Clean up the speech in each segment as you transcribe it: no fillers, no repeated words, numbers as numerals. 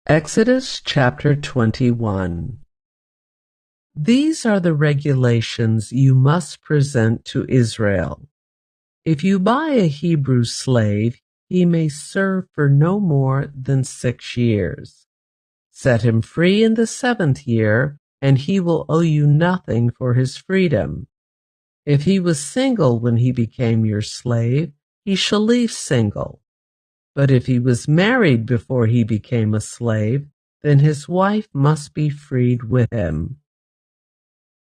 Exodus chapter 21. These are the regulations you must present to Israel. If you buy a Hebrew slave, he may serve for no more than 6 years. Set him free in the 7th year, and he will owe you nothing for his freedom. If he was single when he became your slave, he shall leave single. But if he was married before he became a slave, then his wife must be freed with him.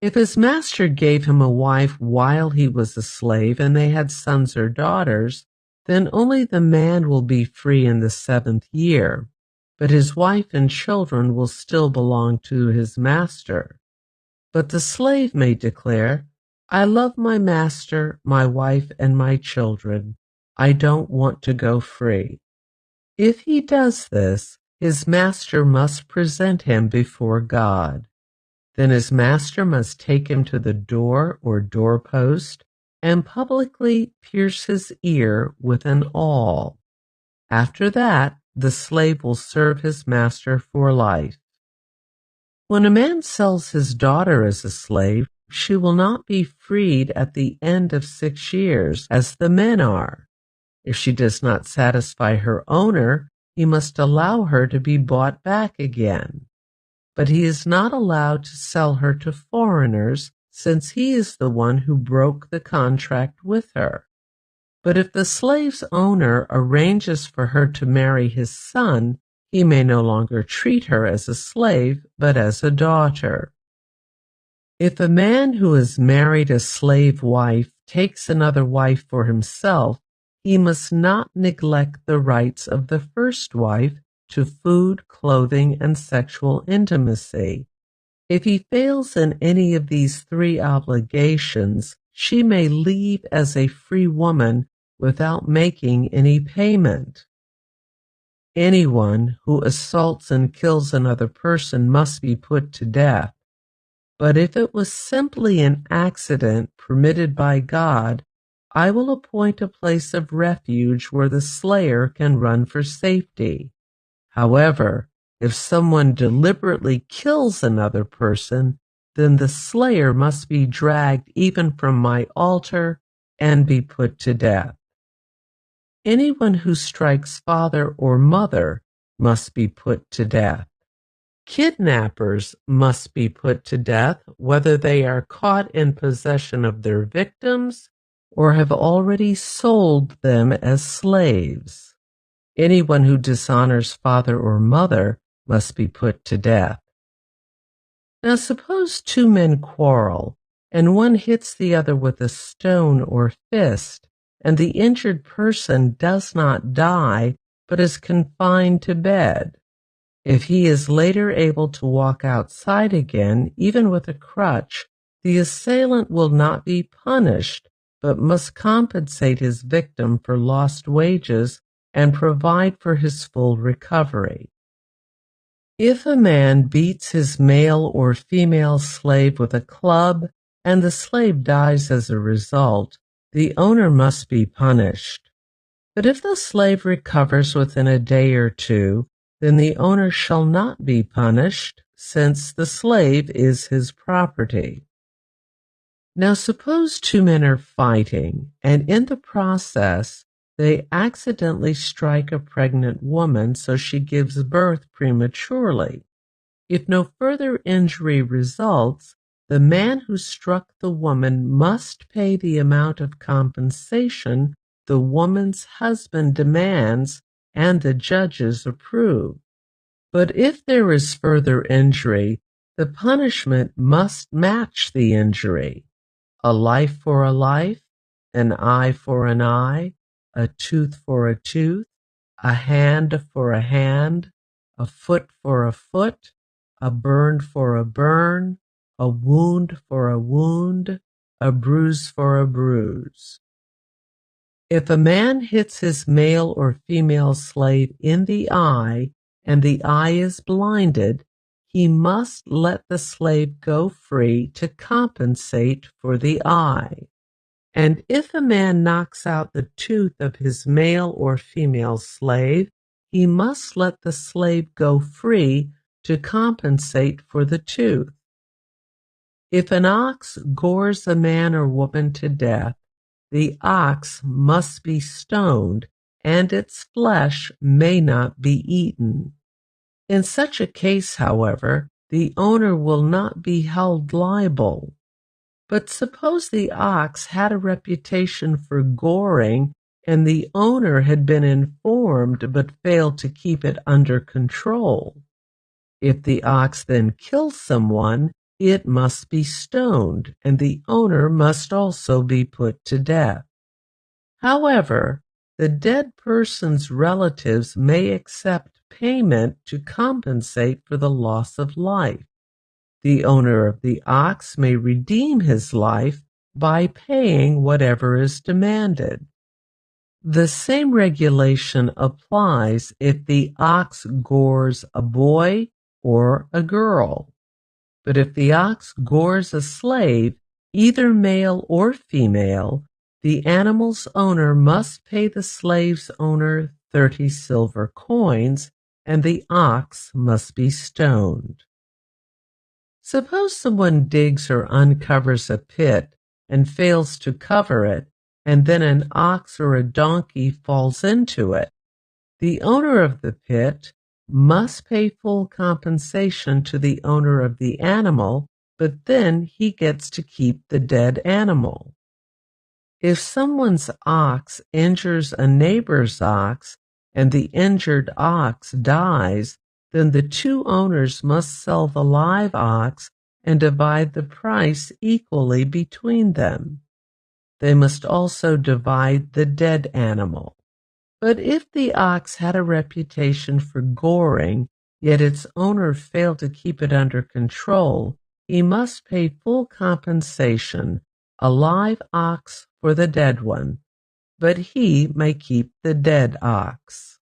If his master gave him a wife while he was a slave and they had sons or daughters, then only the man will be free in the 7th year, but his wife and children will still belong to his master. But the slave may declare, "I love my master, my wife, and my children. I don't want to go free." If he does this, his master must present him before God. Then his master must take him to the door or doorpost and publicly pierce his ear with an awl. After that, the slave will serve his master for life. When a man sells his daughter as a slave, she will not be freed at the end of 6 years, as the men are. If she does not satisfy her owner, he must allow her to be bought back again. But he is not allowed to sell her to foreigners, since he is the one who broke the contract with her. But if the slave's owner arranges for her to marry his son, he may no longer treat her as a slave, but as a daughter. If a man who has married a slave wife takes another wife for himself, he must not neglect the rights of the first wife to food, clothing, and sexual intimacy. If he fails in any of these 3 obligations, she may leave as a free woman without making any payment. Anyone who assaults and kills another person must be put to death. But if it was simply an accident permitted by God, I will appoint a place of refuge where the slayer can run for safety. However, if someone deliberately kills another person, then the slayer must be dragged even from my altar and be put to death. Anyone who strikes father or mother must be put to death. Kidnappers must be put to death, whether they are caught in possession of their victims or have already sold them as slaves. Anyone who dishonors father or mother must be put to death. Now suppose 2 men quarrel, and one hits the other with a stone or fist, and the injured person does not die, but is confined to bed. If he is later able to walk outside again, even with a crutch, the assailant will not be punished, but must compensate his victim for lost wages and provide for his full recovery. If a man beats his male or female slave with a club and the slave dies as a result, the owner must be punished. But if the slave recovers within a day or 2, then the owner shall not be punished, since the slave is his property. Now suppose 2 men are fighting, and in the process, they accidentally strike a pregnant woman so she gives birth prematurely. If no further injury results, the man who struck the woman must pay the amount of compensation the woman's husband demands and the judges approve. But if there is further injury, the punishment must match the injury. A life for a life, an eye for an eye, a tooth for a tooth, a hand for a hand, a foot for a foot, a burn for a burn, a wound for a wound, a bruise for a bruise. If a man hits his male or female slave in the eye, and the eye is blinded, he must let the slave go free to compensate for the eye. And if a man knocks out the tooth of his male or female slave, he must let the slave go free to compensate for the tooth. If an ox gores a man or woman to death, the ox must be stoned, and its flesh may not be eaten. In such a case, however, the owner will not be held liable. But suppose the ox had a reputation for goring, and the owner had been informed but failed to keep it under control. If the ox then kills someone, it must be stoned, and the owner must also be put to death. However, the dead person's relatives may accept payment to compensate for the loss of life. The owner of the ox may redeem his life by paying whatever is demanded. The same regulation applies if the ox gores a boy or a girl. But if the ox gores a slave, either male or female, the animal's owner must pay the slave's owner 30 silver coins, and the ox must be stoned. Suppose someone digs or uncovers a pit and fails to cover it, and then an ox or a donkey falls into it. The owner of the pit must pay full compensation to the owner of the animal, but then he gets to keep the dead animal. If someone's ox injures a neighbor's ox and the injured ox dies, then the two owners must sell the live ox and divide the price equally between them. They must also divide the dead animal. But if the ox had a reputation for goring, yet its owner failed to keep it under control, he must pay full compensation, a live ox for the dead one, but he may keep the dead ox.